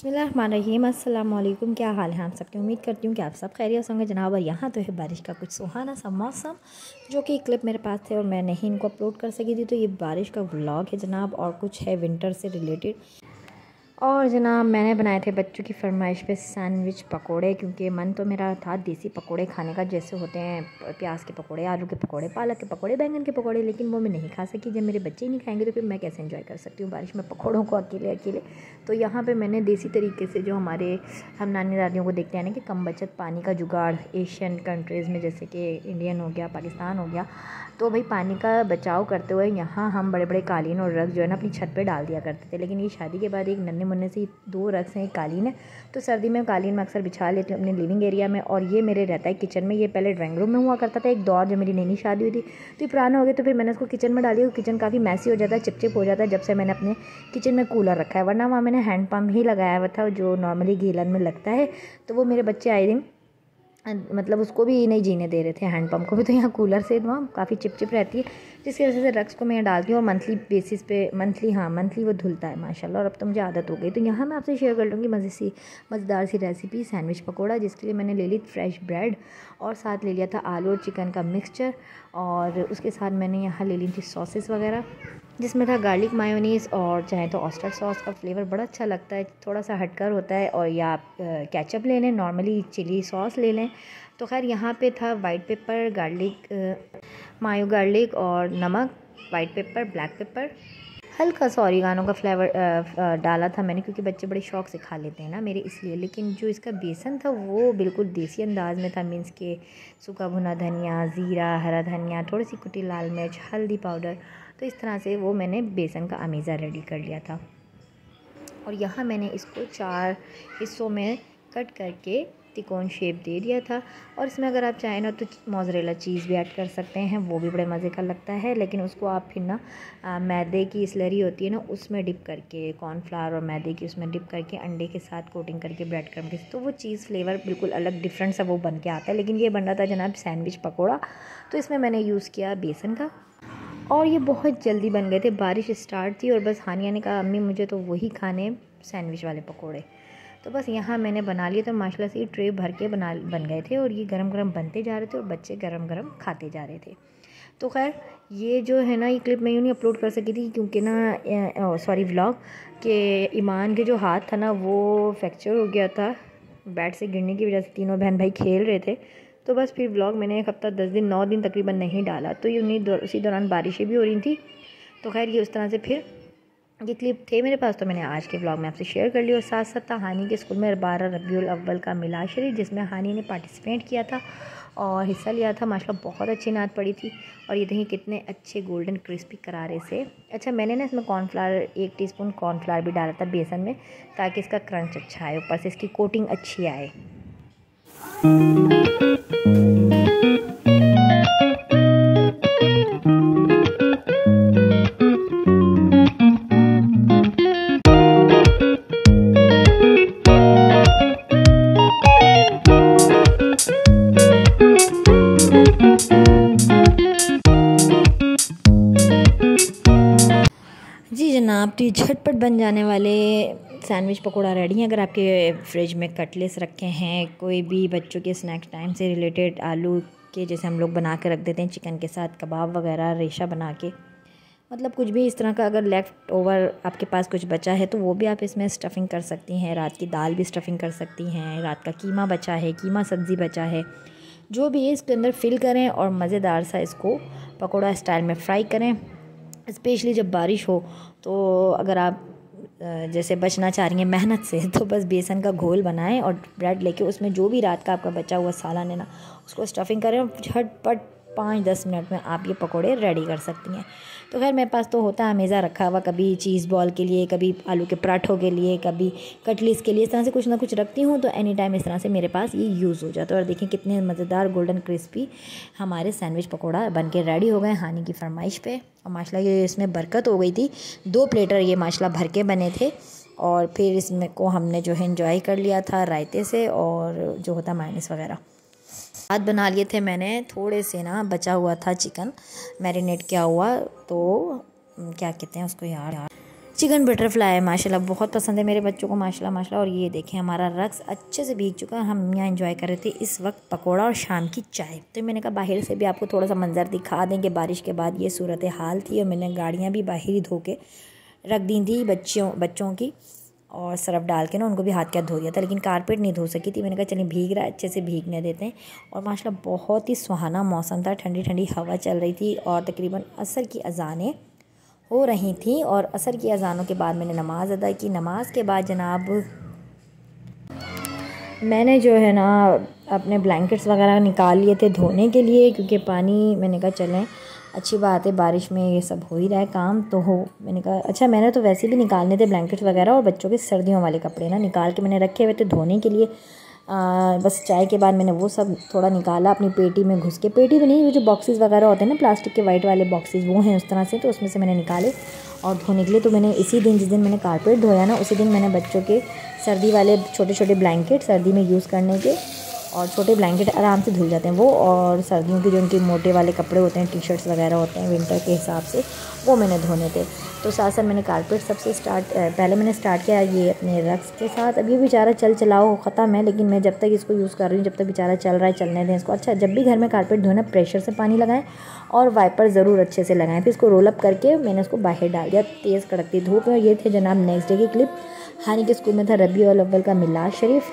बिस्मिल्लाहिर्रहमानिर्रहीम। अस्सलाम वालेकुम। क्या हाल है आप सबकी? उम्मीद करती हूँ कि आप सब खैरियत होंगे जनाब। और यहाँ तो है बारिश का कुछ सुहाना सा मौसम, जो कि क्लिप मेरे पास थे और मैं नहीं इनको अपलोड कर सकी थी। तो ये बारिश का व्लॉग है जनाब, और कुछ है विंटर से रिलेटेड। और जनाब मैंने बनाए थे बच्चों की फरमाइश पे सैंडविच पकोड़े, क्योंकि मन तो मेरा था देसी पकोड़े खाने का, जैसे होते हैं प्याज के पकोड़े, आलू के पकोड़े, पालक के पकोड़े, बैंगन के पकोड़े। लेकिन वो मैं नहीं खा सकी। जब मेरे बच्चे ही नहीं खाएंगे तो फिर मैं कैसे एंजॉय कर सकती हूँ बारिश में पकोड़ों को अकेले अकेले। तो यहाँ पे मैंने देसी तरीके से, जो हमारे हम नानी दादियों को देखते हैं ना कि कम बचत पानी का जुगाड़ एशियन कंट्रीज़ में, जैसे कि इंडियन हो गया, पाकिस्तान हो गया, तो भाई पानी का बचाव करते हुए यहाँ हम बड़े बड़े कालीन और रग जो है ना अपनी छत पे डाल दिया करते थे। लेकिन ये शादी के बाद एक नन्हे मुन्ने से 2 रग हैं, एक कालीन है। तो सर्दी में कालीन में अक्सर बिछा लेती हूँ अपने लिविंग एरिया में, और ये मेरे रहता है किचन में। ये पहले ड्राइंग रूम में हुआ करता था एक दौर, जब मेरी नई शादी हुई थी। तो ये पुराना हो गया, तो फिर मैंने उसको किचन में डाली। किचन काफ़ी मैसी हो जाता है, चिपचिप हो जाता है, जब से मैंने अपने किचन में कूलर रखा है। वरना वहाँ मैंने हैंड पम्प ही लगाया हुआ था, जो नॉर्मली गीलन में लगता है। तो वो मेरे बच्चे आए दिन मतलब उसको भी नहीं जीने दे रहे थे, हैंडपम्प को भी। तो यहाँ कूलर से वहाँ काफ़ी चिपचिप रहती है, जिसकी वजह से रक्स को मैं यहाँ डालती हूँ और मंथली बेसिस पे मंथली वो धुलता है माशाल्लाह। और अब तो मुझे आदत हो गई। तो यहाँ मैं आपसे शेयर कर लूँगी मज़ेदार सी रेसिपी सैंडविच पकौड़ा, जिसके लिए मैंने ले ली फ्रेश ब्रेड, और साथ ले लिया था आलू और चिकन का मिक्सचर, और उसके साथ मैंने यहाँ ले ली थी सॉसेस वगैरह, जिसमें था गार्लिक मायोनीज़, और चाहे तो ऑस्टर सॉस का फ्लेवर बड़ा अच्छा लगता है, थोड़ा सा हटकर होता है। और या आप केचप ले लें, नॉर्मली चिली सॉस ले लें। तो खैर यहाँ पे था वाइट पेपर, गार्लिक, मायो गार्लिक और नमक, वाइट पेपर, ब्लैक पेपर, हल्का सा ऑरिगानो का फ्लेवर डाला था मैंने, क्योंकि बच्चे बड़े शौक से खा लेते हैं ना मेरे, इसलिए। लेकिन जो इसका बेसन था वो बिल्कुल देसी अंदाज में था, मीन्स के सूखा भुना धनिया, ज़ीरा, हरा धनिया, थोड़ी सी कुटी लाल मिर्च, हल्दी पाउडर। तो इस तरह से वो मैंने बेसन का अमीज़ा रेडी कर लिया था। और यहाँ मैंने इसको 4 हिस्सों में कट करके तिकोन शेप दे दिया था। और इसमें अगर आप चाहें ना तो मोज़रेला चीज़ भी ऐड कर सकते हैं, वो भी बड़े मज़े का लगता है। लेकिन उसको आप फिर ना मैदे की स्लरी होती है ना, उसमें डिप करके, कॉर्नफ्लावर और मैदे की उसमें डिप करके, अंडे के साथ कोटिंग करके, ब्रेड क्रम्ब के, तो वो चीज़ फ्लेवर बिल्कुल अलग डिफरेंट सा वो बन के आता है। लेकिन ये बन रहा था जनाब सैंडविच पकौड़ा, तो इसमें मैंने यूज़ किया बेसन का, और ये बहुत जल्दी बन गए थे। बारिश स्टार्ट थी और बस हानिया ने कहा अम्मी मुझे तो वही खाने सैंडविच वाले पकोड़े। तो बस यहाँ मैंने बना लिए। तो माशाल्लाह से ये ट्रे भर के बन गए थे, और ये गरम गरम बनते जा रहे थे और बच्चे गरम गरम खाते जा रहे थे। तो खैर ये जो है ना, ये क्लिप मैं यूँ नहीं अपलोड कर सकी थी, क्योंकि ना सॉरी व्लॉग के ईमान के जो हाथ था ना वो फ्रैक्चर हो गया था बेड से गिरने की वजह से। तीनों बहन भाई खेल रहे थे। तो बस फिर व्लॉग मैंने 1 हफ्ता 10 दिन 9 दिन तकरीबन नहीं डाला। तो ये उसी दौरान बारिशें भी हो रही थी। तो खैर ये उस तरह से फिर ये क्लिप थे मेरे पास, तो मैंने आज के व्लॉग में आपसे शेयर कर लिया। और साथ साथ था हानी के स्कूल में 12 रबीउल अव्वल का मिलाद शरीफ, जिसमें हानी ने पार्टिसिपेट किया था और हिस्सा लिया था। माशाल्लाह बहुत अच्छी नात पड़ी थी। और ये देखिए कितने अच्छे गोल्डन क्रिस्पी करारे से। अच्छा मैंने ना इसमें कॉर्नफ्लावर 1 टीस्पून कॉर्नफ्लावर भी डाला था बेसन में, ताकि इसका क्रंच अच्छा आए, ऊपर से इसकी कोटिंग अच्छी आए। जी जनाब, तो ये झटपट बन जाने वाले सैंडविच पकोड़ा रेडी हैं। अगर आपके फ्रिज में कटलेट्स रखे हैं, कोई भी बच्चों के स्नैक्स टाइम से रिलेटेड, आलू के जैसे हम लोग बना के रख देते हैं चिकन के साथ, कबाब वगैरह रेशा बना के, मतलब कुछ भी इस तरह का अगर लेफ़्ट ओवर आपके पास कुछ बचा है तो वो भी आप इसमें स्टफ़िंग कर सकती हैं। रात की दाल भी स्टफ़िंग कर सकती हैं, रात का कीमा बचा है, कीमा सब्ज़ी बचा है, जो भी है इसके अंदर फिल करें और मज़ेदार सा इसको पकोड़ा स्टाइल में फ्राई करें। स्पेशली जब बारिश हो, तो अगर आप जैसे बचना चाह रही हैं मेहनत से, तो बस बेसन का घोल बनाएं और ब्रेड लेके उसमें जो भी रात का आपका बचा हुआ सालन है ना, उसको स्टफ़िंग करें और झटपट 5-10 मिनट में आप ये पकोड़े रेडी कर सकती हैं। तो खैर मेरे पास तो होता है हमेशा रखा हुआ, कभी चीज़ बॉल के लिए, कभी आलू के पराठों के लिए, कभी कटलेट्स के लिए, इस तरह से कुछ ना कुछ रखती हूँ। तो एनी टाइम इस तरह से मेरे पास ये यूज़ हो जाता है। और देखिए कितने मज़ेदार गोल्डन क्रिस्पी हमारे सैंडविच पकोड़ा बन के रेडी हो गए हानि की फरमाइश पे। और माशाल्लाह ये इसमें बरकत हो गई थी। 2 प्लेटर ये माशाल्लाह भर के बने थे। और फिर इसमें को हमने जो है एंजॉय कर लिया था रायते से, और जो होता मायोनीज़ वगैरह। आज बना लिए थे मैंने थोड़े से ना, बचा हुआ था चिकन मैरिनेट किया हुआ, तो क्या कहते हैं उसको यार, चिकन बटरफ्लाई माशाल्लाह बहुत पसंद है मेरे बच्चों को माशाल्लाह माशाल्लाह। और ये देखें हमारा रक्स अच्छे से भीग चुका है। हम यहाँ एंजॉय कर रहे थे इस वक्त पकोड़ा और शाम की चाय। तो मैंने कहा बाहर से भी आपको थोड़ा सा मंजर दिखा दें कि बारिश के बाद ये सूरत हाल थी। और मैंने गाड़ियाँ भी बाहर ही धो के रख दी थी बच्चों की, और सरफ डाल के ना उनको भी हाथ के हाथ धो दिया था, लेकिन कारपेट नहीं धो सकी थी। मैंने कहा चलिए भीग रहा है अच्छे से भीगने देते हैं। और माशाल्लाह बहुत ही सुहाना मौसम था, ठंडी ठंडी हवा चल रही थी और तकरीबन असर की अजानें हो रही थी। और असर की अजानों के बाद मैंने नमाज़ अदा की। नमाज के बाद जनाब मैंने जो है ना अपने ब्लैंकेट्स वगैरह निकाल लिए थे धोने के लिए, क्योंकि पानी मैंने कहा चलें अच्छी बात है बारिश में ये सब हो ही रहा है काम तो हो। मैंने कहा अच्छा मैंने तो वैसे भी निकालने थे ब्लैंकेट्स वगैरह, और बच्चों के सर्दियों वाले कपड़े ना निकाल के मैंने रखे हुए थे धोने के लिए। बस चाय के बाद मैंने वो सब थोड़ा निकाला अपनी पेटी में घुस के। पेटी में नहीं, वो जो बॉक्सेस वगैरह होते हैं ना प्लास्टिक के वाइट वाले बॉक्सेस, वो हैं उस तरह से, तो उसमें से मैंने निकाले और धोने के लिए। तो मैंने इसी दिन जिस दिन मैंने कारपेट धोया ना उसी दिन मैंने बच्चों के सर्दी वाले छोटे छोटे ब्लैंकेट सर्दी में यूज़ करने के, और छोटे ब्लैंकेट आराम से धुल जाते हैं वो, और सर्दियों के जो उनके मोटे वाले कपड़े होते हैं टी शर्ट्स वगैरह होते हैं विंटर के हिसाब से, वो मैंने धोने थे। तो साथ साथ मैंने कारपेट सबसे पहले मैंने स्टार्ट किया ये अपने रक्स के साथ। अब ये बेचारा चलाओ ख़त्म है, लेकिन मैं जब तक इसको यूज़ कर रही हूँ जब तक बेचारा चल रहा है चलने दें इसको। अच्छा जब भी घर में कारपेट धोना प्रेशर से पानी लगाएं और वाइपर ज़रूर अच्छे से लगाएं। फिर इसको रोल अप करके मैंने उसको बाहर डाल दिया तेज़ कड़कती धूप में। और ये थे जनाब नेक्स्ट डे की क्लिप। हानी के स्कूल में था रबीउल अव्वल का मिलाद शरीफ।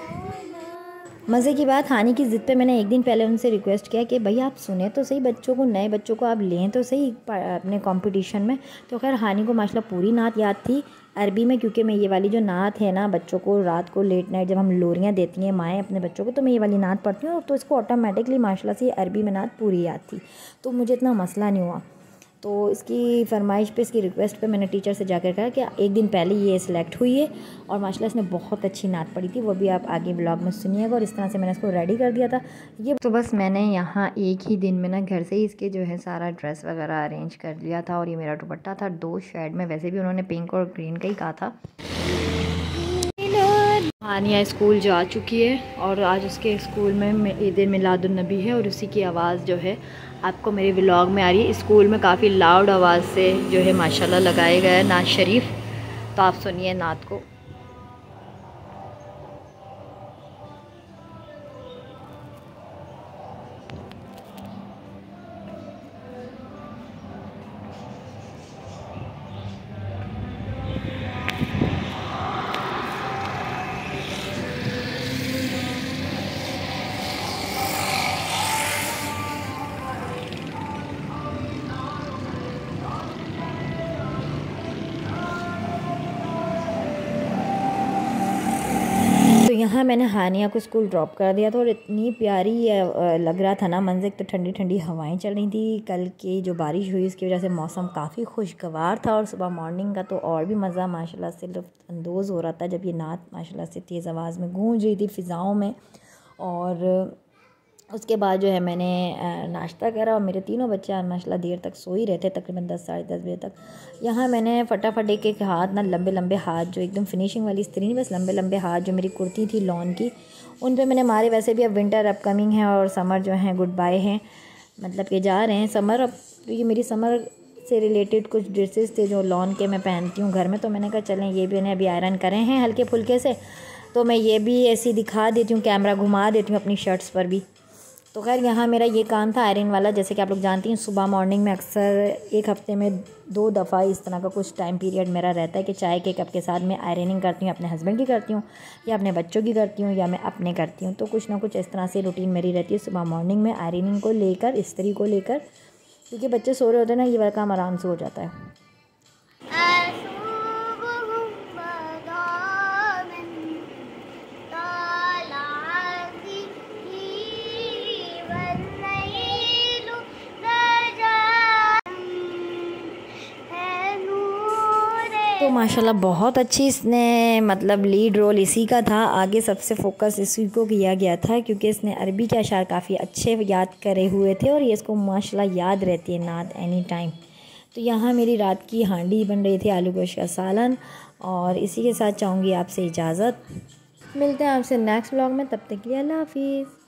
मज़े की बात, हानी की ज़िद पे मैंने एक दिन पहले उनसे रिक्वेस्ट किया कि भाई आप सुने तो सही बच्चों को, नए बच्चों को आप लें तो सही अपने कंपटीशन में। तो खैर हानी को माशाल्लाह पूरी नात याद थी अरबी में, क्योंकि मैं ये वाली जो नात है ना बच्चों को रात को लेट नाइट जब हम लोरियाँ देती हैं माएँ अपने बच्चों को, तो मैं ये वाली नात पढ़ती हूँ। तो इसको ऑटोमेटिकली माशाल्लाह से अरबी में नात पूरी याद थी, तो मुझे इतना मसला नहीं हुआ। तो इसकी फरमाइश पे, इसकी रिक्वेस्ट पे मैंने टीचर से जाकर कहा कि एक दिन पहले ये सिलेक्ट हुई है, और माशाल्लाह इसने बहुत अच्छी नात पढ़ी थी। वो भी आप आगे ब्लॉग में सुनिएगा। और इस तरह से मैंने इसको रेडी कर दिया था। ये तो बस मैंने यहाँ एक ही दिन में ना घर से ही इसके जो है सारा ड्रेस वगैरह अरेंज कर लिया था। और ये मेरा दुपट्टा था 2 शेड में, वैसे भी उन्होंने पिंक और ग्रीन का ही कहा था। हानिया स्कूल जा चुकी है और आज उसके स्कूल में ईद मिलादुन्नबी है, और उसी की आवाज़ जो है आपको मेरे व्लॉग में आ रही है। स्कूल में काफ़ी लाउड आवाज़ से जो है माशाल्लाह लगाया गया है नात शरीफ, तो आप सुनिए नात को। तो यहाँ मैंने हानिया को स्कूल ड्रॉप कर दिया था, और इतनी प्यारी लग रहा था ना मंजर। तो ठंडी ठंडी हवाएं चल रही थी, कल की जो बारिश हुई उसकी वजह से मौसम काफ़ी खुशगवार था। और सुबह मॉर्निंग का तो और भी मज़ा माशाल्लाह से लुत्फ़ अंदोज़ हो रहा था जब ये नात माशाल्लाह से तेज़ आवाज़ में गूंज रही थी फ़िज़ाओं में। और उसके बाद जो है मैंने नाश्ता करा, और मेरे तीनों बच्चे आज माशाल्लाह देर तक सो ही रहे थे, तकरीबन 10 साढ़े 10 बजे तक। यहाँ मैंने फटाफट एक हाथ ना लंबे लंबे हाथ जो एकदम फिनिशिंग वाली स्त्री नहीं, बस लंबे लंबे हाथ जो मेरी कुर्ती थी लॉन की उन पे मैंने मारे। वैसे भी अब विंटर अपकमिंग है और समर जो है गुड बाय हैं, मतलब कि जा रहे हैं समर। अब तो ये मेरी समर से रिलेटेड कुछ ड्रेसेस थे जो लॉन के मैं पहनती हूँ घर में, तो मैंने कहा चलें ये भी मैंने अभी आयरन करे हैं हल्के फुल्के से, तो मैं ये भी ऐसी दिखा देती हूँ, कैमरा घुमा देती हूँ अपनी शर्ट्स पर भी। तो खैर यहाँ मेरा ये काम था आयरन वाला। जैसे कि आप लोग जानती हैं सुबह मॉर्निंग में अक्सर एक हफ़्ते में 2 दफ़ा इस तरह का कुछ टाइम पीरियड मेरा रहता है कि चाय के कप के साथ मैं आयरनिंग करती हूँ, अपने हस्बैंड की करती हूँ या अपने बच्चों की करती हूँ या मैं अपने करती हूँ। तो कुछ ना कुछ इस तरह से रूटीन मेरी रहती है सुबह मॉर्निंग में आयरनिंग को लेकर, इस्त्री को लेकर, क्योंकि बच्चे सो रहे होते हैं ना, ये वाला काम आराम से हो जाता है। तो माशाल्लाह बहुत अच्छी इसने मतलब लीड रोल इसी का था, आगे सबसे फोकस इसी को किया गया था, क्योंकि इसने अरबी के अशार काफ़ी अच्छे याद करे हुए थे और ये इसको माशाल्लाह याद रहती है नात एनी टाइम। तो यहाँ मेरी रात की हांडी बन रही थी आलू गोश्त का सालन, और इसी के साथ चाहूँगी आपसे इजाज़त। मिलते हैं आपसे नेक्स्ट व्लॉग में, तब तक के लिए अल्लाह हाफिज़।